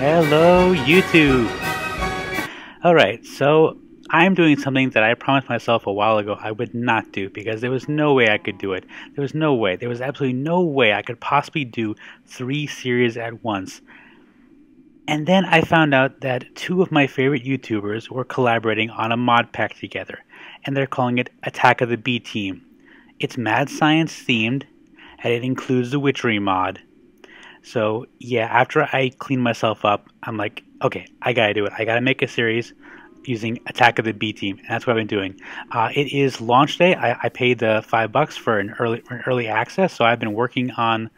Hello, YouTube! Alright, so I'm doing something that I promised myself a while ago I would not do because there was no way I could do it. There was no way. There was absolutely no way I could possibly do 3 series at once. And then I found out that 2 of my favorite YouTubers were collaborating on a mod pack together, and they're calling it Attack of the B Team. It's mad science themed, and it includes the witchery mod. So yeah, after I cleaned myself up, I'm like, okay, I gotta do it. I gotta make a series using Attack of the B Team, and that's what I've been doing. It is launch day. I paid the $5 for an early access, so I've been working on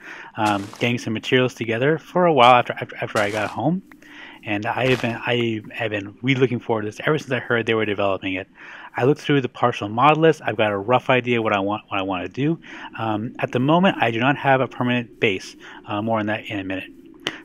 getting some materials together for a while after I got home. And I have been really looking forward to this ever since I heard they were developing it. I looked through the partial mod list. I've got a rough idea what I want to do. At the moment, I do not have a permanent base. More on that in a minute.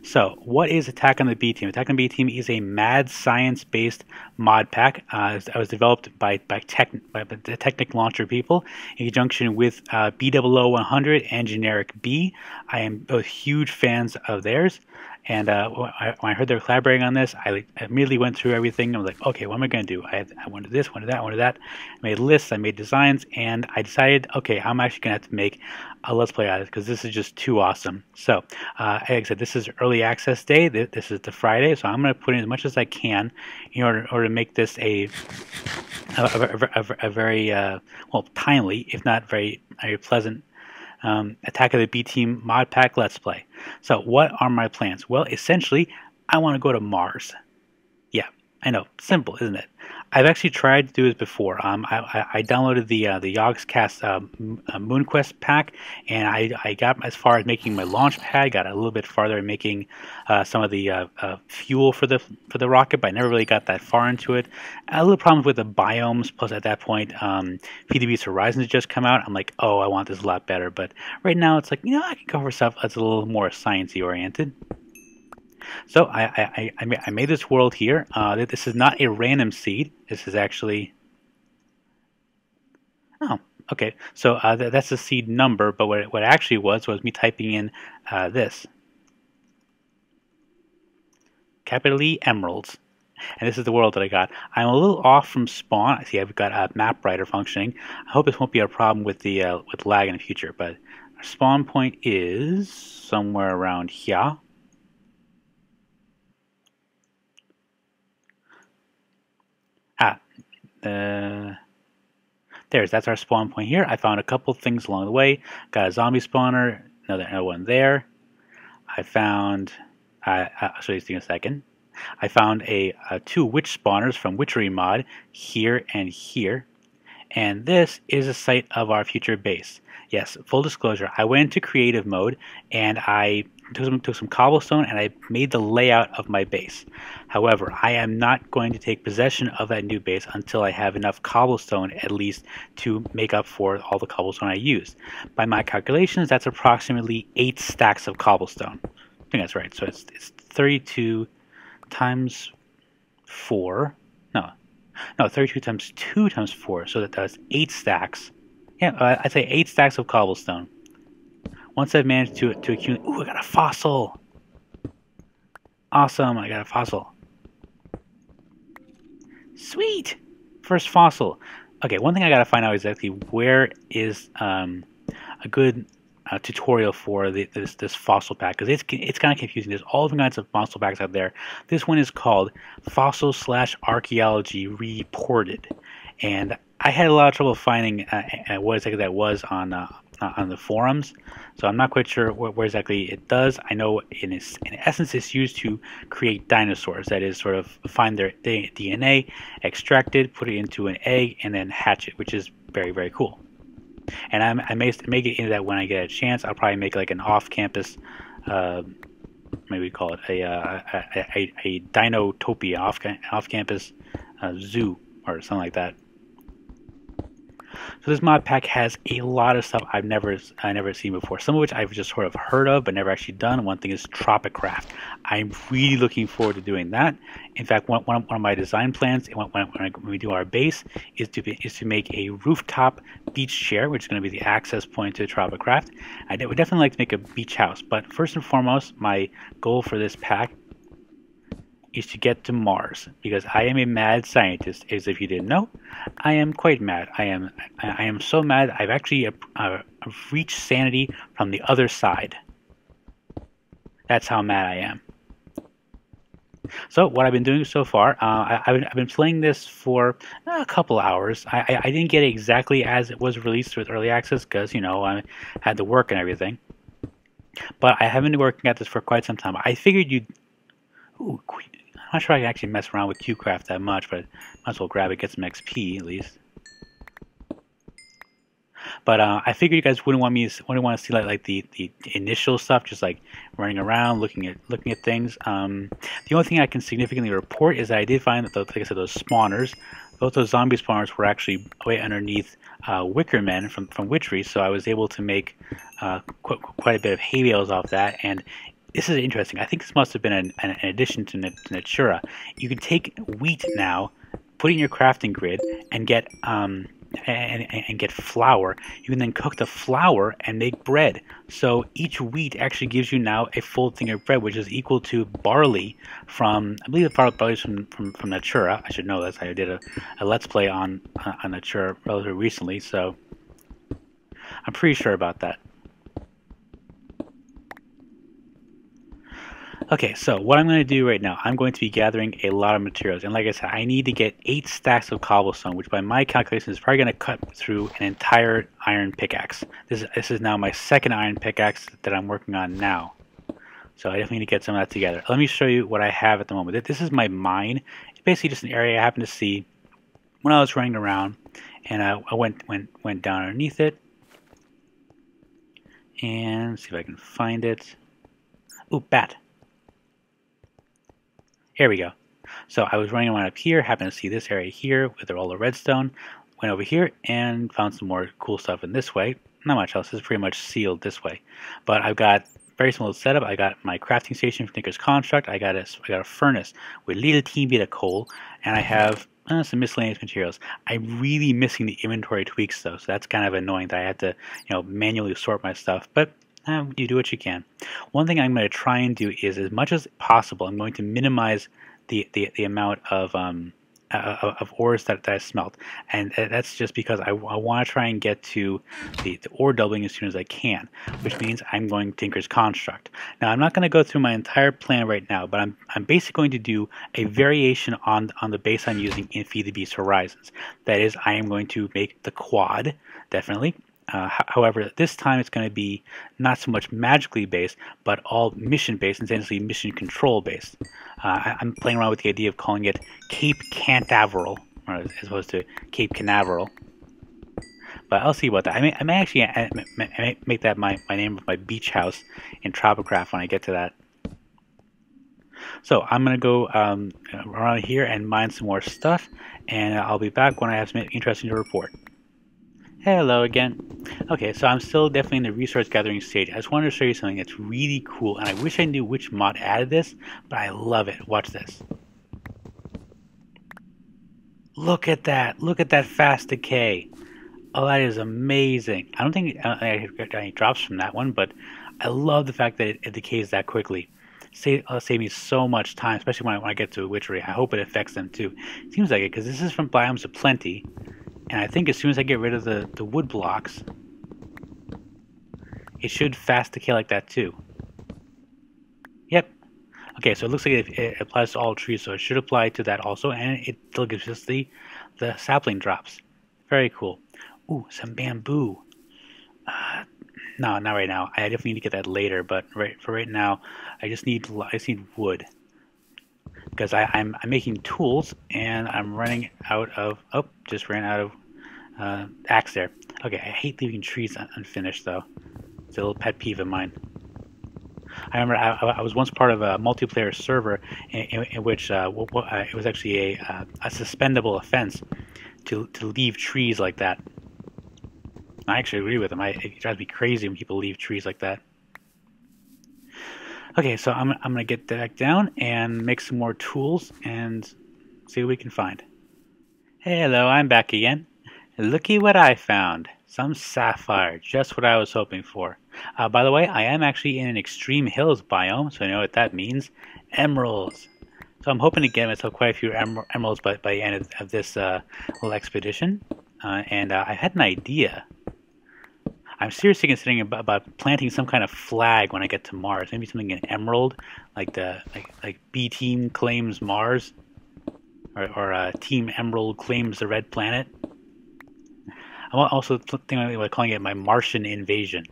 So, what is Attack on the B Team? Attack on the B Team is a mad science-based mod pack. It was developed by the Technic launcher people in conjunction with BDouble0100 and GenerikB. I am both huge fans of theirs. And when I heard they were collaborating on this, I immediately went through everything. I was like, okay, what am I going to do? I wanted this, wanted that, wanted that. I made lists, I made designs, and I decided, okay, I'm actually going to have to make a Let's Play out of it because this is just too awesome. So, like I said, this is early access day. This is the Friday, so I'm going to put in as much as I can in order to make this a very, well, timely, if not very pleasant Attack of the B Team mod pack Let's Play. So what are my plans? Well, essentially, I want to go to Mars. Yeah, I know, simple, isn't it? I've actually tried to do this before. I downloaded the Yogscast MoonQuest pack, and I got as far as making my launch pad. Got a little bit farther in making some of the fuel for the rocket, but I never really got that far into it. A little problems with the biomes. Plus, at that point, PDB's Horizons had just come out. I'm like, oh, I want this a lot better. But right now, it's like, you know, I can go for stuff that's a little more sciencey oriented. So I made this world here. This is not a random seed. This is actually... Oh, okay. So that's the seed number, but what it actually was me typing in this. Capital E, emeralds. And this is the world that I got. I'm a little off from spawn. I see I've got a map writer functioning. I hope this won't be a problem with the with lag in the future, but our spawn point is somewhere around here. That's our spawn point here. I found a couple things along the way. Got a zombie spawner, another one there. I found, I'll show you in a second. I found 2 witch spawners from Witchery Mod here and here. And this is a site of our future base. Yes, full disclosure, I went into creative mode and I took some cobblestone and I made the layout of my base. However, I am not going to take possession of that new base until I have enough cobblestone at least to make up for all the cobblestone I used. By my calculations, that's approximately 8 stacks of cobblestone. I think that's right. So it's 32 times 4. No, 32 times 2 times 4. So that's 8 stacks. Yeah, I'd say 8 stacks of cobblestone. Once I've managed to accumulate... Ooh, I got a fossil! Awesome, I got a fossil. Sweet! First fossil. Okay, one thing I gotta find out exactly where is a good tutorial for this fossil pack, because it's kind of confusing. There's all different kinds of fossil packs out there. This one is called Fossil/Archaeology Reported, and I had a lot of trouble finding what exactly that was on the forums, so I'm not quite sure where exactly it does. I know in essence it's used to create dinosaurs. That is, sort of find their DNA, extract it, put it into an egg, and then hatch it, which is very, very cool. And I may get into that when I get a chance. I'll probably make like an off-campus, maybe we call it a Dinotopia off-campus zoo or something like that. So this mod pack has a lot of stuff I've never seen before. Some of which I've just sort of heard of but never actually done. One thing is Tropicraft. I'm really looking forward to doing that. In fact, one of my design plans when we do our base is to make a rooftop beach chair, which is going to be the access point to Tropicraft. I would definitely like to make a beach house, but first and foremost, my goal for this pack is to get to Mars, because I am a mad scientist. As if you didn't know, I am quite mad. I am so mad I've actually reached sanity from the other side. That's how mad I am. So what I've been doing so far, I've been playing this for a couple hours. I didn't get it exactly as it was released with early access because, you know, I had to work and everything. But I have been working at this for quite some time. I figured you'd... Ooh, I'm not sure I can actually mess around with QCraft that much, but might as well grab it, get some XP at least. But I figured you guys wouldn't want to see like the initial stuff, just like running around, looking at things. The only thing I can significantly report is that I did find that, like I said, those spawners, both those zombie spawners, were actually way underneath wicker men from witchery. So I was able to make quite a bit of hay bales off that. And this is interesting. I think this must have been an addition to Natura. You can take wheat now, put it in your crafting grid, and get and get flour. You can then cook the flour and make bread. So each wheat actually gives you now a full thing of bread, which is equal to barley from, I believe the barley is from Natura. I should know this. I did a Let's Play on Natura relatively recently, so I'm pretty sure about that. Okay, so what I'm going to do right now, I'm going to be gathering a lot of materials. And like I said, I need to get 8 stacks of cobblestone, which by my calculations is probably going to cut through an entire iron pickaxe. This is now my second iron pickaxe that I'm working on now. So I definitely need to get some of that together. Let me show you what I have at the moment. This is my mine. It's basically just an area I happened to see when I was running around. And I went down underneath it. And see if I can find it. Ooh, bat. Here we go. So I was running around up here, happened to see this area here with all the redstone, went over here and found some more cool stuff in this way. Not much else, it's pretty much sealed this way. But I've got very small setup. I got my crafting station for Tinker's Construct, I got a furnace with little teeny bit of coal, and I have some miscellaneous materials. I'm really missing the inventory tweaks though, so that's kind of annoying that I had to, you know, manually sort my stuff. But you do what you can. One thing I'm going to try and do is, as much as possible, I'm going to minimize the amount of ores that I smelt, and that's just because I want to try and get to the ore doubling as soon as I can, which means I'm going Tinker's Construct. Now I'm not going to go through my entire plan right now, but I'm basically going to do a variation on the base I'm using in Feed the Beast Horizons. That is, I am going to make the quad, definitely. However, this time it's going to be not so much magically based, but all mission based, and essentially mission control based. I'm playing around with the idea of calling it Cape Canaveral, as opposed to Cape Canaveral. But I'll see about that. I may actually make that my name of my beach house in Tropicraft when I get to that. So I'm going to go around here and mine some more stuff, and I'll be back when I have something interesting to report. Hello again. Okay, so I'm still definitely in the resource gathering stage. I just wanted to show you something that's really cool, and I wish I knew which mod added this, but I love it. Watch this. Look at that. Look at that fast decay. Oh, that is amazing. I don't think I got any drops from that one, but I love the fact that it decays that quickly. Save me so much time, especially when I get to a witchery. I hope it affects them too. It seems like it, because this is from Biomes of Plenty. And I think as soon as I get rid of the wood blocks, it should fast decay like that too. Yep. Okay, so it looks like it applies to all trees, so it should apply to that also, and it still gives us the sapling drops. Very cool. Ooh, some bamboo. No, not right now. I definitely need to get that later, but for right now, I just need wood. Because I'm making tools, and I'm running out of... Oh, just ran out of axe there. Okay, I hate leaving trees unfinished, though. It's a little pet peeve of mine. I remember I was once part of a multiplayer server in which it was actually a suspendable offense to leave trees like that. I actually agree with them. It drives me crazy when people leave trees like that. Okay, so I'm gonna get back down and make some more tools and see what we can find. Hello, I'm back again. Looky what I found. Some sapphire, just what I was hoping for. By the way, I am actually in an extreme hills biome, so I know what that means. Emeralds. So I'm hoping to get myself quite a few emeralds by the end of this little expedition. And I had an idea. I'm seriously considering about planting some kind of flag when I get to Mars. Maybe something in emerald, like like B Team claims Mars, or Team Emerald claims the Red Planet. I'm also thinking about calling it my Martian invasion.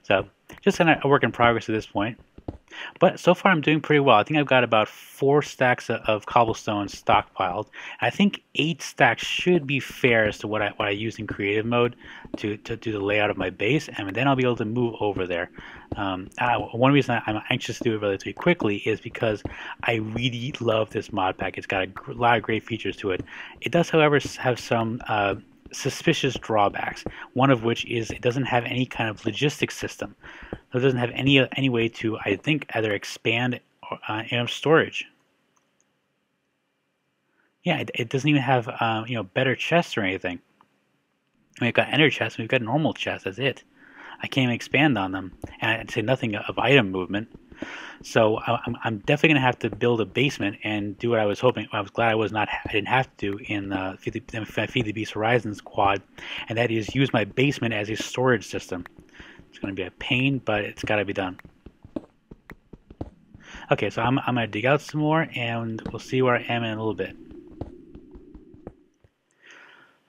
So just kind of a work in progress at this point. But so far I'm doing pretty well. I think I've got about 4 stacks of cobblestone stockpiled. I think 8 stacks should be fair as to what I use in creative mode to do the layout of my base, and then I'll be able to move over there. One reason I'm anxious to do it relatively quickly is because I really love this mod pack. It's got a lot of great features to it. It does, however, have some suspicious drawbacks. One of which is it doesn't have any kind of logistics system. So it doesn't have any way to, I think, either expand or storage. Yeah, it doesn't even have better chests or anything. I mean, we've got ender chests, we've got normal chests. That's it. I can't even expand on them, and I'd say nothing of item movement. So I'm definitely gonna have to build a basement and do what I was hoping. I was glad I didn't have to do in Feed the Beast Horizons quad, and that is use my basement as a storage system. It's gonna be a pain, but it's got to be done. Okay, so I'm gonna dig out some more, and we'll see where I am in a little bit.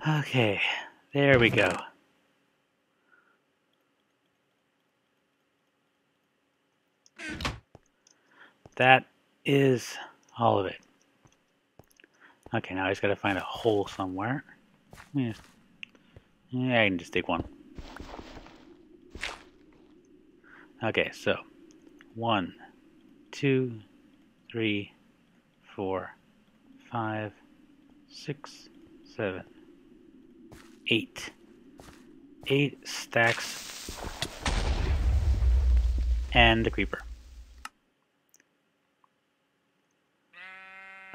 Okay, there we go. That is all of it. Okay, now I just gotta find a hole somewhere. Yeah, I can just dig one. Okay, so 1, 2, 3, 4, 5, 6, 7, 8. 8 stacks and the creeper.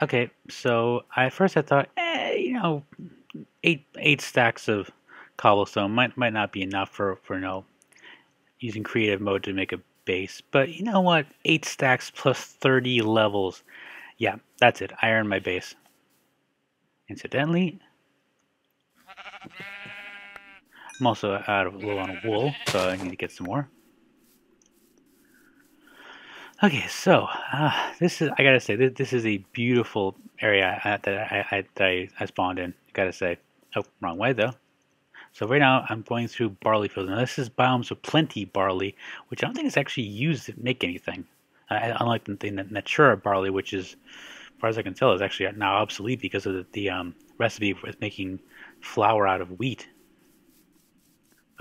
Okay, so at first I thought, 8 stacks of cobblestone might not be enough for using creative mode to make a base. But you know what? 8 stacks plus 30 levels. Yeah, that's it. I earned my base. Incidentally, I'm also low on wool, so I need to get some more. Okay, so I gotta say, this is a beautiful area that I spawned in. Gotta say, oh, wrong way though. So right now I'm going through barley fields. Now this is biomes with plenty barley, which I don't think is actually used to make anything. Unlike the Natura barley, which is, as far as I can tell, is actually now obsolete because of the recipe for making flour out of wheat.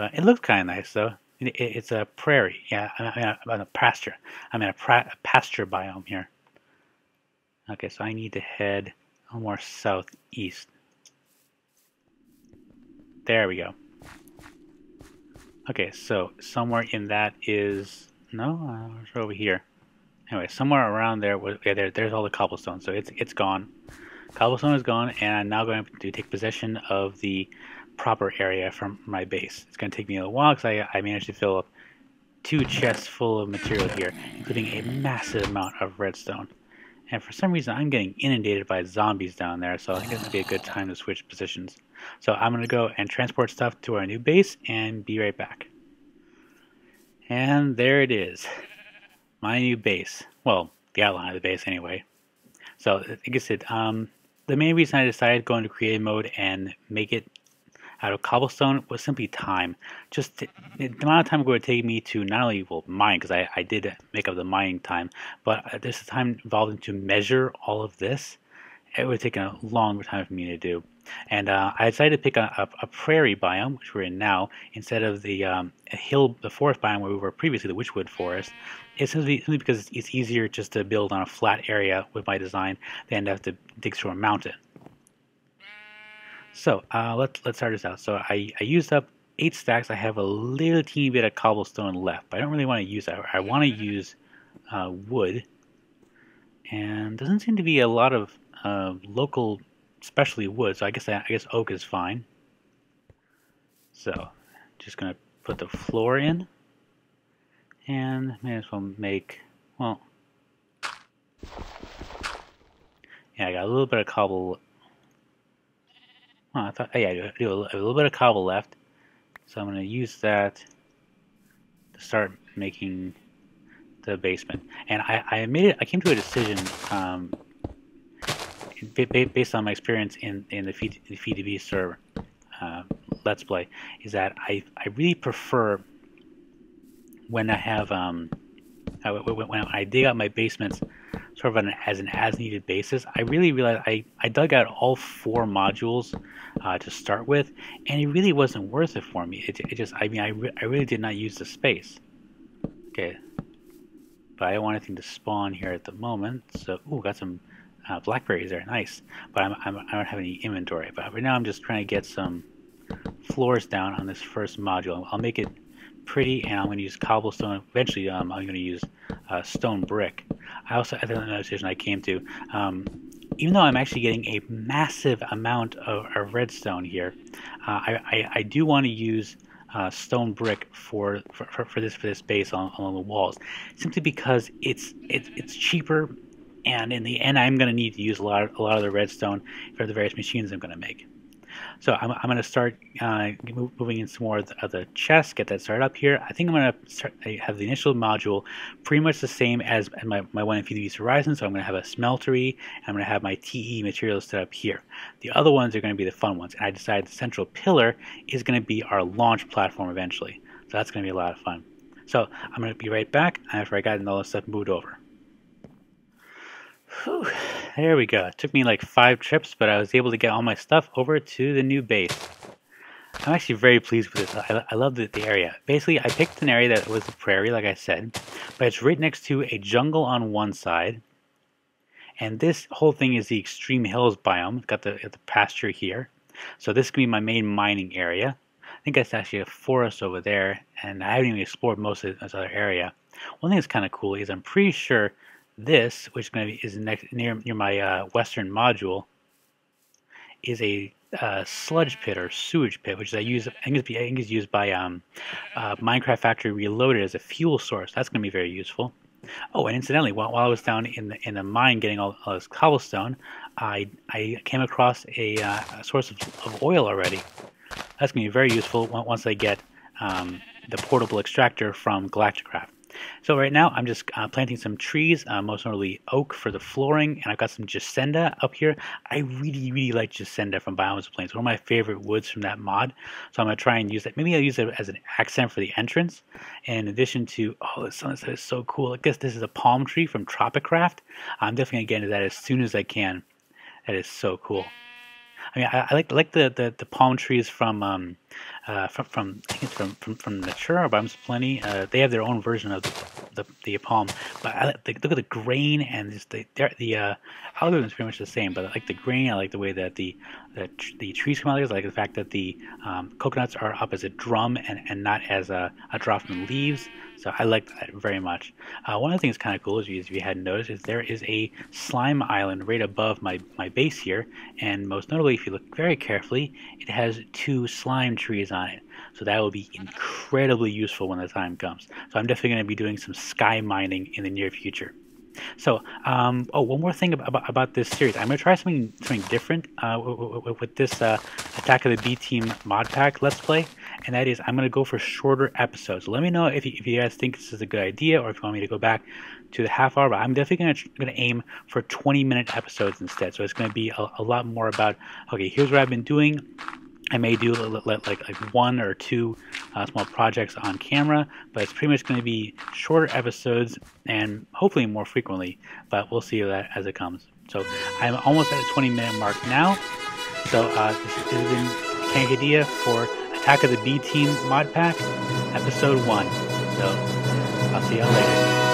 It looks kind of nice though. It's a prairie. Yeah, I'm a pasture. I'm in a pasture biome here. Okay, so I need to head more southeast. There we go. Okay, so somewhere in that is it's over here. Anyway, somewhere around there was there's all the cobblestone. So it's gone. Cobblestone is gone, and I'm now going to take possession of the proper area from my base. It's going to take me a little while because I managed to fill up 2 chests full of material here, including a massive amount of redstone. And for some reason, I'm getting inundated by zombies down there, so I think this would be a good time to switch positions. So I'm going to go and transport stuff to our new base and be right back. And there it is. My new base. Well, the outline of the base anyway. So, like I said, the main reason I decided to go into creative mode and make it out of cobblestone was simply time. Just the amount of time it would take me to not only mine, because I did make up the mining time, but there's the time involved to measure all of this. It would have taken a long time for me to do. And I decided to pick a prairie biome, which we're in now, instead of the forest biome where we were previously, the witchwood forest. It's simply because it's easier just to build on a flat area with my design than to have to dig through a mountain. So let's start this out. So I used up 8 stacks. I have a little teeny bit of cobblestone left, but I don't really want to use that. I want to use wood, and doesn't seem to be a lot of local specialty wood. So I guess oak is fine. So just gonna put the floor in, and may as well make Yeah, I got a little bit of cobble. Oh, I thought, oh, yeah, I do a little bit of cobble left. So I'm going to use that to start making the basement. And I came to a decision based on my experience in the FeedDB server Let's Play, is that I really prefer when I have when I dig out my basements sort of as an as-needed basis. I really realized I dug out all 4 modules to start with, and it really wasn't worth it for me. It just, I mean, I really did not use the space. Okay, but I don't want anything to spawn here at the moment. So, ooh, got some blackberries there, nice. But I don't have any inventory. But right now I'm just trying to get some floors down on this first module. I'll make it pretty, and I'm going to use cobblestone. Eventually, I'm going to use stone brick. I also, I think another decision I came to, even though I'm actually getting a massive amount of redstone here, I do want to use stone brick for this base along the walls, simply because it's cheaper, and in the end, I'm going to need to use a lot of the redstone for the various machines I'm going to make. So I'm going to start moving in some more of the chests, get that started up here. I think I'm going to start, I have the initial module pretty much the same as my one in FeedDB Horizon. So I'm going to have a smeltery, and I'm going to have my TE materials set up here. The other ones are going to be the fun ones. And I decided the central pillar is going to be our launch platform eventually. So that's going to be a lot of fun. So I'm going to be right back after I got all this stuff moved over. Whew, there we go. It took me like 5 trips, but I was able to get all my stuff over to the new base. I'm actually very pleased with this. I love the area. Basically, I picked an area that was a prairie, like I said, but it's right next to a jungle on one side. And this whole thing is the extreme hills biome. It's got the pasture here. So this can be my main mining area. I think that's actually a forest over there, and I haven't even explored most of this other area. One thing that's kind of cool is I'm pretty sure this, which is going to be near my western module, is a sludge pit or sewage pit, which I think is used by Minecraft Factory Reloaded as a fuel source. That's going to be very useful. Oh, and incidentally, while I was down in the mine getting all this cobblestone, I came across a source of oil already. That's going to be very useful once I get the portable extractor from Galacticraft. So right now I'm just planting some trees, most notably oak for the flooring, and I've got some Jacenda up here. I really like Jacenda from Biomes of Plains. One of my favorite woods from that mod. So I'm going to try and use it. Maybe I'll use it as an accent for the entrance. In addition to, oh, the sunset is so cool. I guess this is a palm tree from Tropicraft. I'm definitely going to get into that as soon as I can. That is so cool. I mean, I like the palm trees from I think it's from Natura or Biomes of Plenty. They have their own version of the palm, but look at the grain, and just the algorithm is pretty much the same. But I like the grain. I like the way that the trees come out. I like the fact that the coconuts are up as a drum and not as a drop from the leaves. So I like that very much. One of the things kind of cool, if you hadn't noticed, is there is a slime island right above my base here, and most notably, if you look very carefully, it has 2 slime trees on it. So that will be incredibly useful when the time comes. So I'm definitely going to be doing some sky mining in the near future. So, oh, one more thing about this series. I'm going to try something different with this Attack of the B Team mod pack Let's Play, and that is I'm going to go for shorter episodes. Let me know if you guys think this is a good idea, or if you want me to go back to the half hour. But I'm definitely going to aim for 20-minute episodes instead. So it's going to be a lot more about, okay, here's what I've been doing. I may do like 1 or 2 small projects on camera, but it's pretty much going to be shorter episodes and hopefully more frequently, but we'll see that as it comes. So I'm almost at the 20-minute mark now. So this has been Technic idea for Attack of the B Team mod pack, episode 1. So I'll see y'all later.